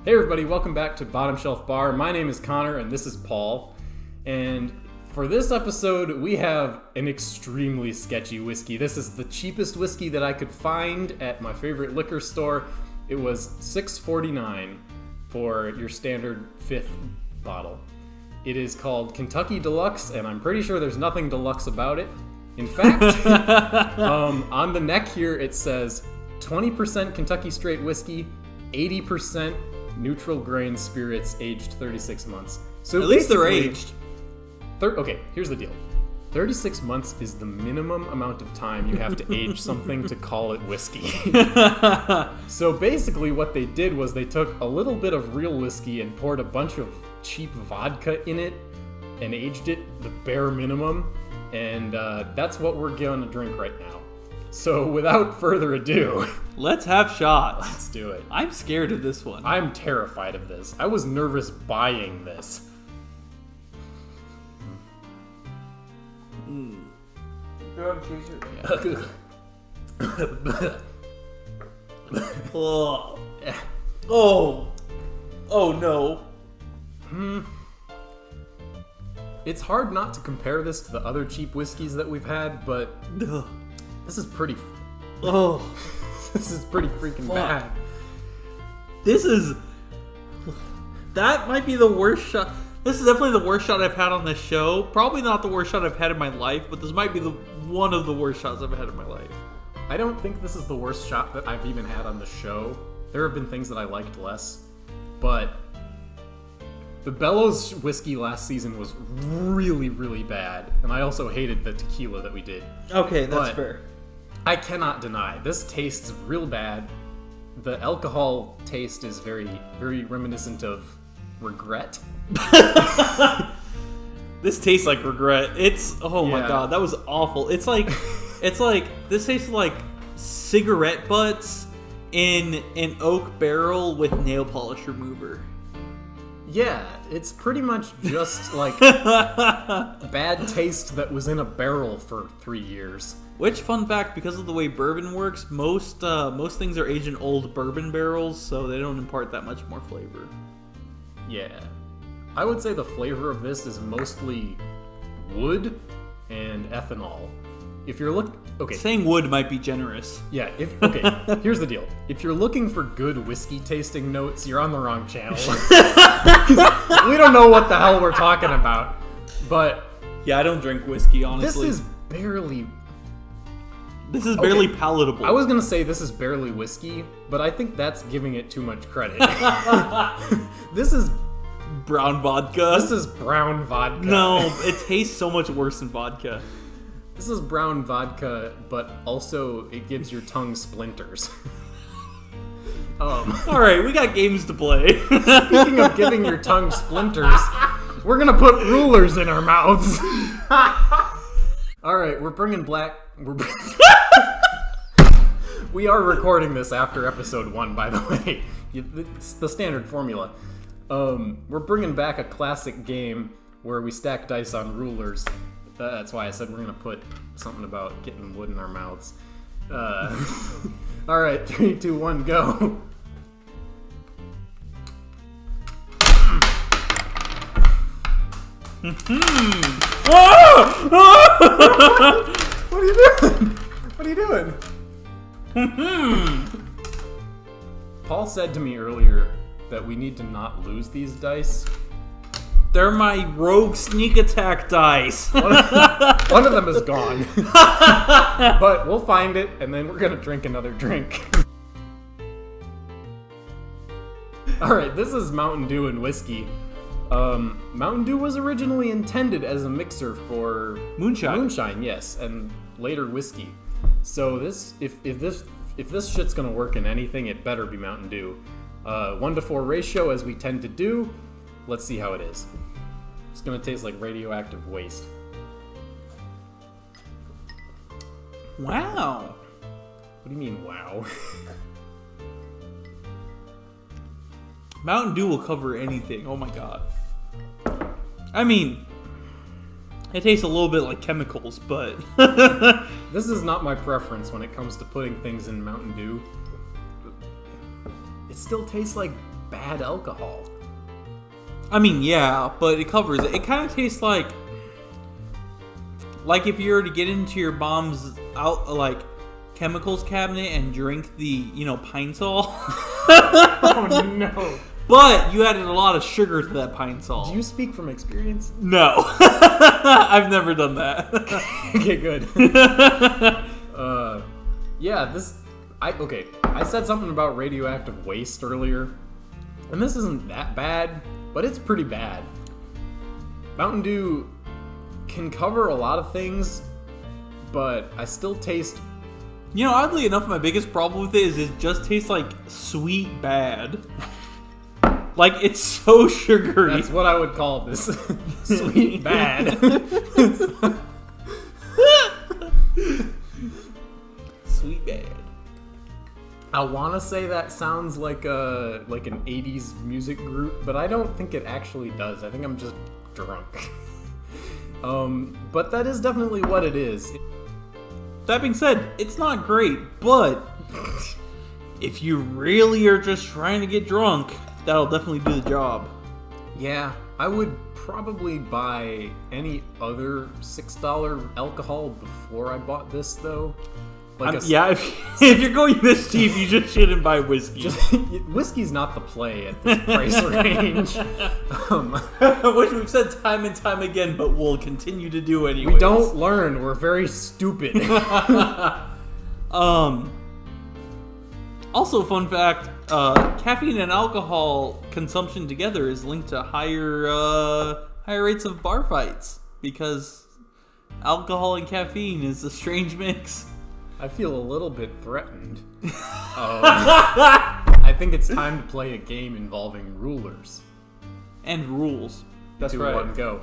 Hey everybody, welcome back to Bottom Shelf Bar. My name is Connor and this is Paul. And for this episode, we have an extremely sketchy whiskey. This is the cheapest whiskey that I could find at my favorite liquor store. It was $6.49 for your standard fifth bottle. It is called Kentucky Deluxe, and I'm pretty sure there's nothing deluxe about it. In fact, on the neck here it says 20% Kentucky straight whiskey, 80% neutral grain spirits aged 36 months. So at least they're aged. Okay, here's the deal. 36 months is the minimum amount of time you have to age something to call it whiskey. So basically what they did was they took a little bit of real whiskey and poured a bunch of cheap vodka in it and aged it the bare minimum, and that's what we're going to drink right now. So without further ado, let's have shots. Let's do it. I'm scared of this one. I'm terrified of this. I was nervous buying this. Do you have a chaser? Oh no. It's hard not to compare this to the other cheap whiskeys that we've had, but this is pretty. This is pretty freaking bad. That might be the worst shot. This is definitely the worst shot I've had on this show. Probably not the worst shot I've had in my life, but this might be one of the worst shots I've had in my life. I don't think this is the worst shot that I've even had on the show. There have been things that I liked less, but the Bellows whiskey last season was really, really bad, and I also hated the tequila that we did. Okay, that's fair. I cannot deny, this tastes real bad. The alcohol taste is very, very reminiscent of regret. This tastes like regret. My god, that was awful. It's like this tastes like cigarette butts in an oak barrel with nail polish remover. Yeah, it's pretty much just like bad taste that was in a barrel for 3 years. Which, fun fact, because of the way bourbon works, most things are aged in old bourbon barrels, so they don't impart that much more flavor. Yeah. I would say the flavor of this is mostly wood and ethanol. If you're saying wood might be generous. Yeah, here's the deal. If you're looking for good whiskey tasting notes, you're on the wrong channel. We don't know what the hell we're talking about. But yeah, I don't drink whiskey, honestly. This is barely palatable. I was going to say this is barely whiskey, but I think that's giving it too much credit. This is brown vodka. This is brown vodka. No, it tastes so much worse than vodka. This is brown vodka, but also it gives your tongue splinters. Alright, we got games to play. Speaking of giving your tongue splinters, we're going to put rulers in our mouths. Alright, we're bringing black... We are recording this after episode 1, by the way. It's the standard formula. We're bringing back a classic game where we stack dice on rulers. That's why I said we're going to put something about getting wood in our mouths. Alright, 3, 2, 1, go. What are you doing? What are you doing? Paul said to me earlier that we need to not lose these dice. They're my rogue sneak attack dice. One of them is gone. But we'll find it, and then we're going to drink another drink. Alright, this is Mountain Dew and whiskey. Mountain Dew was originally intended as a mixer for moonshine, yes, and later whiskey. So if this shit's gonna work in anything, it better be Mountain Dew. 1-to-4 ratio, as we tend to do. Let's see how it is. It's gonna taste like radioactive waste. Wow. What do you mean, wow? Mountain Dew will cover anything. Oh my god. I mean, it tastes a little bit like chemicals, but... This is not my preference when it comes to putting things in Mountain Dew. It still tastes like bad alcohol. I mean, yeah, but it covers it. It kind of tastes like if you were to get into your mom's chemicals cabinet and drink the, Pine Sol. Oh no. But you added a lot of sugar to that Pine Sol. Do you speak from experience? No. I've never done that. Okay, good. I said something about radioactive waste earlier, and this isn't that bad, but it's pretty bad. Mountain Dew can cover a lot of things, but I still taste... Oddly enough, my biggest problem with it is it just tastes like sweet bad. Like, it's so sugary. That's what I would call this. Sweet bad. Sweet bad. I want to say that sounds like an 80s music group, but I don't think it actually does. I think I'm just drunk. But that is definitely what it is. That being said, it's not great, but if you really are just trying to get drunk, that'll definitely do the job. Yeah, I would probably buy any other $6 alcohol before I bought this, though. If you're going this cheap, you just shouldn't buy whiskey. Whiskey's not the play at this price range. Which we've said time and time again, but we'll continue to do anyway. We don't learn. We're very stupid. Also, fun fact, caffeine and alcohol consumption together is linked to higher rates of bar fights, because alcohol and caffeine is a strange mix. I feel a little bit threatened. I think it's time to play a game involving rulers. And rules. That's 2, right. 1, go.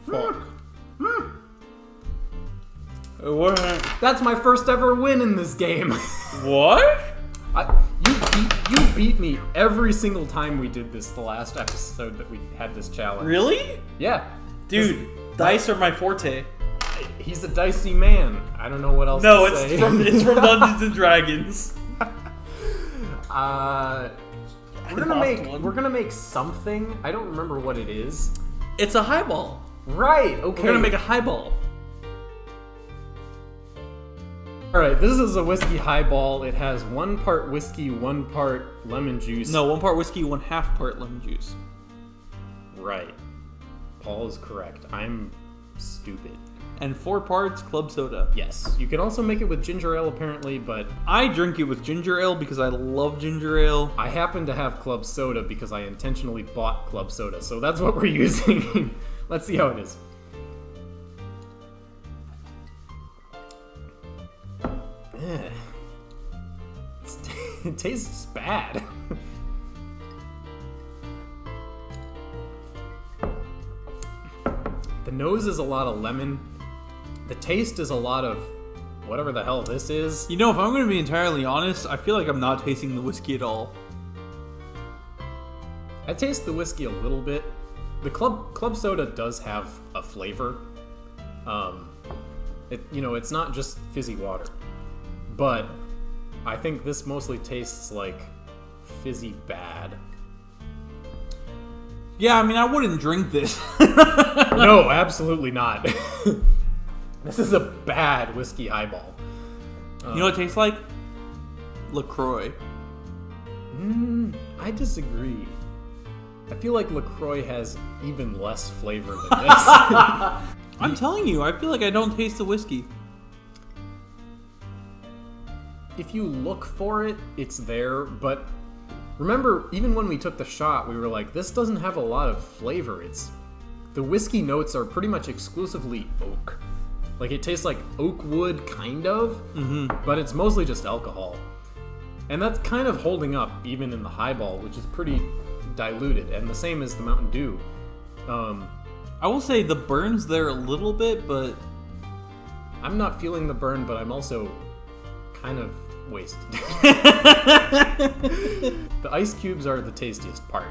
Fuck. What? That's my first ever win in this game. What? You beat me every single time we did this the last episode that we had this challenge. Really? Yeah. Dude, dice are my forte. He's a dicey man. I don't know what else to say. No, it's from Dungeons and Dragons. We're gonna make something. I don't remember what it is. It's a highball. Right, okay. We're gonna make a highball. Alright, this is a whiskey highball. It has 1 part whiskey, 1 part lemon juice. No, 1 part whiskey, 1/2 part lemon juice. Right. Paul is correct. I'm stupid. And 4 parts club soda. Yes. You can also make it with ginger ale, apparently, but... I drink it with ginger ale because I love ginger ale. I happen to have club soda because I intentionally bought club soda, so that's what we're using. Let's see how it is. It tastes bad. The nose is a lot of lemon. The taste is a lot of whatever the hell this is. If I'm going to be entirely honest, I feel like I'm not tasting the whiskey at all. I taste the whiskey a little bit. The club soda does have a flavor. It's not just fizzy water. But I think this mostly tastes like fizzy bad. Yeah, I mean, I wouldn't drink this. No, absolutely not. This is a bad whiskey highball. You know what it tastes like? LaCroix. I disagree. I feel like LaCroix has even less flavor than this. I'm telling you, I feel like I don't taste the whiskey. If you look for it, it's there, but remember, even when we took the shot, we were like, this doesn't have a lot of flavor. The whiskey notes are pretty much exclusively oak. Like, it tastes like oak wood, kind of, but it's mostly just alcohol. And that's kind of holding up, even in the highball, which is pretty diluted, and the same as the Mountain Dew. I will say the burn's there a little bit, but... I'm not feeling the burn, but I'm also kind of wasted. The ice cubes are the tastiest part.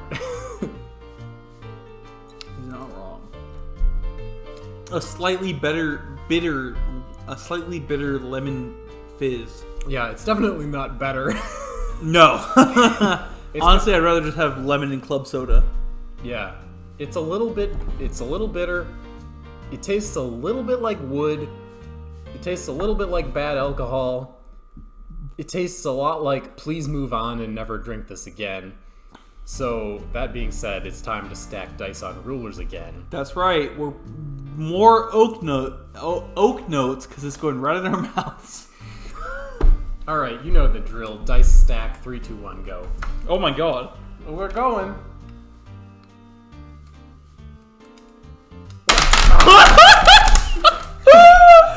He's not wrong. A slightly bitter lemon fizz. Yeah, it's definitely not better. No. Honestly, I'd rather just have lemon and club soda. Yeah. It's a little bitter. It tastes a little bit like wood. It tastes a little bit like bad alcohol. It tastes a lot like please move on and never drink this again. So, that being said, it's time to stack dice on rulers again. That's right. We're more oak notes because it's going right in our mouths. Alright, you know the drill. Dice stack, 3, 2, 1, go. Oh my god. We're going.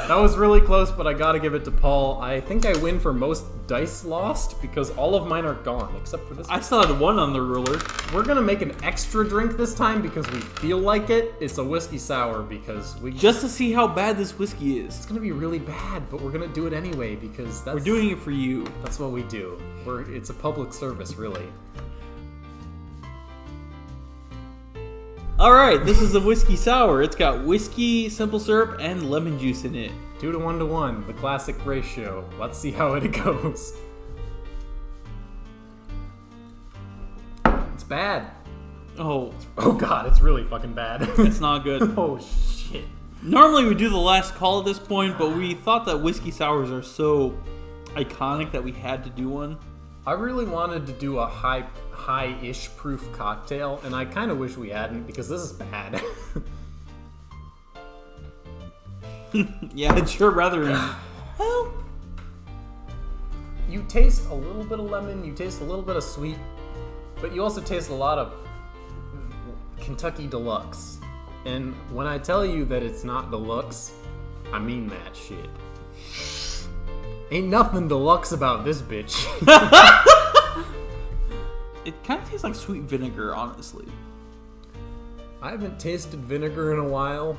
That was really close, but I gotta give it to Paul. I think I win for most dice lost because all of mine are gone, except for this one. I still had 1 on the ruler. We're gonna make an extra drink this time because we feel like it. It's a whiskey sour because we... Just to see how bad this whiskey is. It's gonna be really bad, but we're gonna do it anyway because that's... We're doing it for you. That's what we do. It's a public service, really. Alright, this is a whiskey sour. It's got whiskey, simple syrup, and lemon juice in it. 2 to 1 to 1, the classic ratio. Let's see how it goes. It's bad. Oh God, it's really fucking bad. It's not good. Oh shit. Normally we do the last call at this point, but we thought that whiskey sours are so iconic that we had to do one. I really wanted to do a high-ish proof cocktail, and I kind of wish we hadn't because this is bad. Yeah, it's sure rather. Well, you taste a little bit of lemon, you taste a little bit of sweet, but you also taste a lot of Kentucky Deluxe. And when I tell you that it's not Deluxe, I mean that shit. Ain't nothing deluxe about this bitch. It kind of tastes like sweet vinegar, honestly. I haven't tasted vinegar in a while.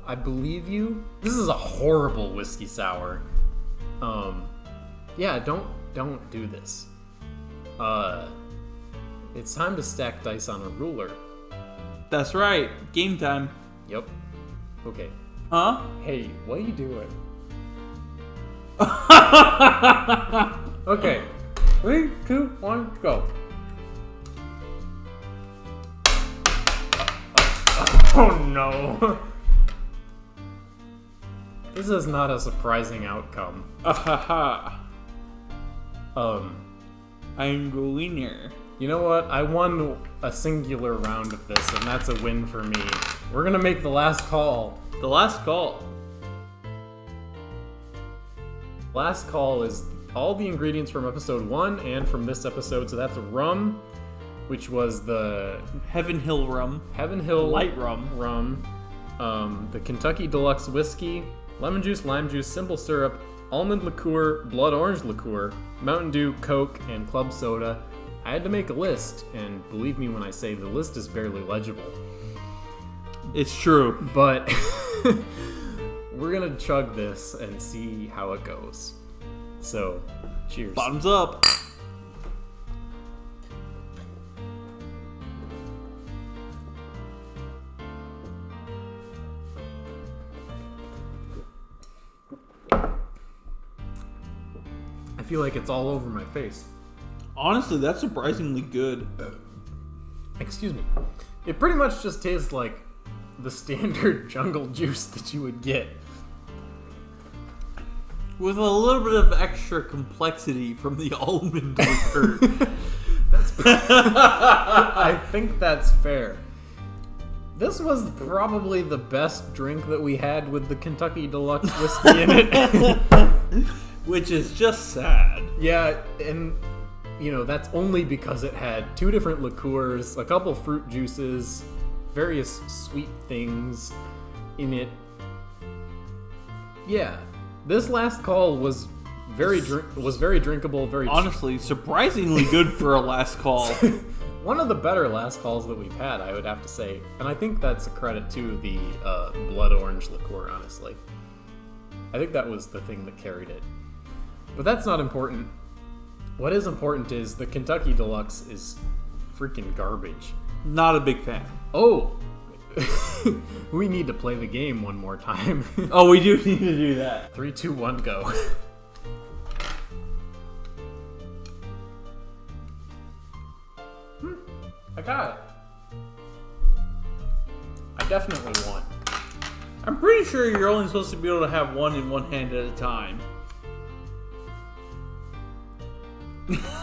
I believe you. This is a horrible whiskey sour. Yeah, don't do this. It's time to stack dice on a ruler. That's right. Game time. Yep. Okay. Huh? Hey, what are you doing? Okay. 3, 2, 1, go. Oh no. This is not a surprising outcome. I'm the winner. You know what? I won a singular round of this, and that's a win for me. We're gonna make the last call. The last call. Last call is all the ingredients from episode 1 and from this episode. So that's rum, which was the Heaven Hill rum. Heaven Hill Light rum. The Kentucky Deluxe whiskey, lemon juice, lime juice, simple syrup, almond liqueur, blood orange liqueur, Mountain Dew, Coke, and club soda. I had to make a list, and believe me when I say the list is barely legible. It's true. But we're gonna chug this and see how it goes. So, cheers. Bottoms up. I feel like it's all over my face. Honestly, that's surprisingly good. Excuse me. It pretty much just tastes like the standard jungle juice that you would get. With a little bit of extra complexity from the almond liqueur. I think that's fair. This was probably the best drink that we had with the Kentucky Deluxe whiskey in it. Which is just sad. Yeah, and you know, that's only because it had 2 different liqueurs, a couple fruit juices, various sweet things in it. Yeah, this last call was very drinkable, very honestly surprisingly good for a last call. One of the better last calls that we've had, I would have to say, and I think that's a credit to the blood orange liqueur. Honestly, I think that was the thing that carried it. But that's not important. What is important is the Kentucky Deluxe is freaking garbage. Not a big fan. Oh, we need to play the game one more time. Oh, we do need to do that. 3, 2, 1, go. I got it. I definitely won. I'm pretty sure you're only supposed to be able to have one in one hand at a time.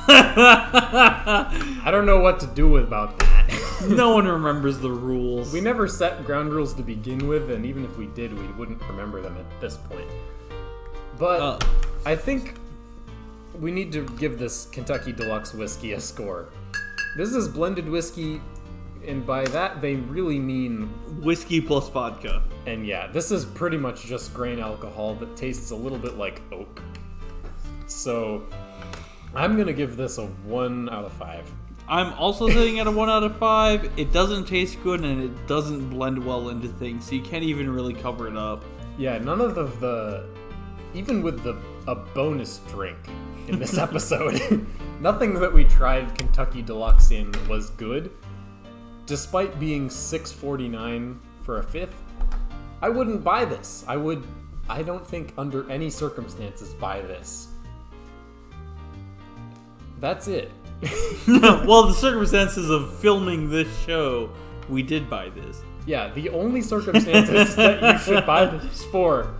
I don't know what to do about that. No one remembers the rules. We never set ground rules to begin with, and even if we did, we wouldn't remember them at this point. But I think we need to give this Kentucky Deluxe whiskey a score. This is blended whiskey, and by that they really mean whiskey plus vodka. And yeah, this is pretty much just grain alcohol that tastes a little bit like oak. So I'm going to give this a 1 out of 5. I'm also sitting at a 1 out of 5. It doesn't taste good and it doesn't blend well into things, so you can't even really cover it up. Yeah, none of the even with a bonus drink in this episode, nothing that we tried Kentucky Deluxe in was good. Despite being $6.49 for a fifth, I wouldn't buy this. I don't think under any circumstances buy this. That's it. Well, the circumstances of filming this show, we did buy this. Yeah, the only circumstances that you should buy this for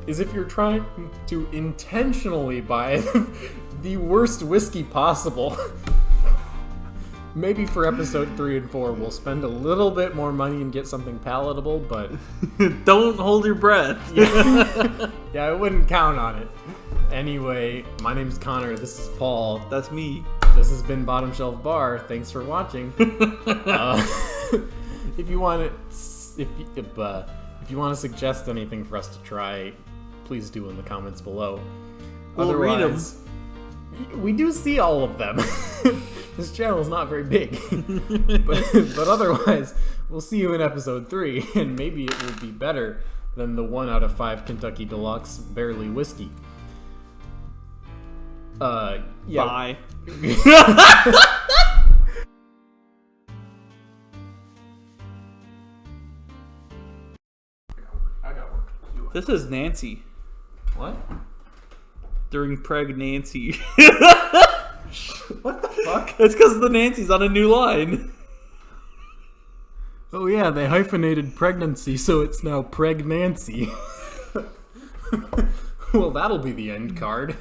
is if you're trying to intentionally buy the worst whiskey possible. Maybe for episode 3 and 4, we'll spend a little bit more money and get something palatable, but don't hold your breath. Yeah, I wouldn't count on it. Anyway, my name's Connor. This is Paul. That's me. This has been Bottom Shelf Bar. Thanks for watching. If you want to suggest anything for us to try, please do in the comments below. We'll read them. We do see all of them. This channel is not very big. but otherwise, we'll see you in episode 3, and maybe it will be better than the 1 out of 5 Kentucky Deluxe Barely Whiskey. Yeah. Bye. I got work. This is Nancy. What? During pregnancy. What the fuck? It's because the Nancy's on a new line. Oh yeah, they hyphenated pregnancy, so it's now pregnancy. Well, that'll be the end card.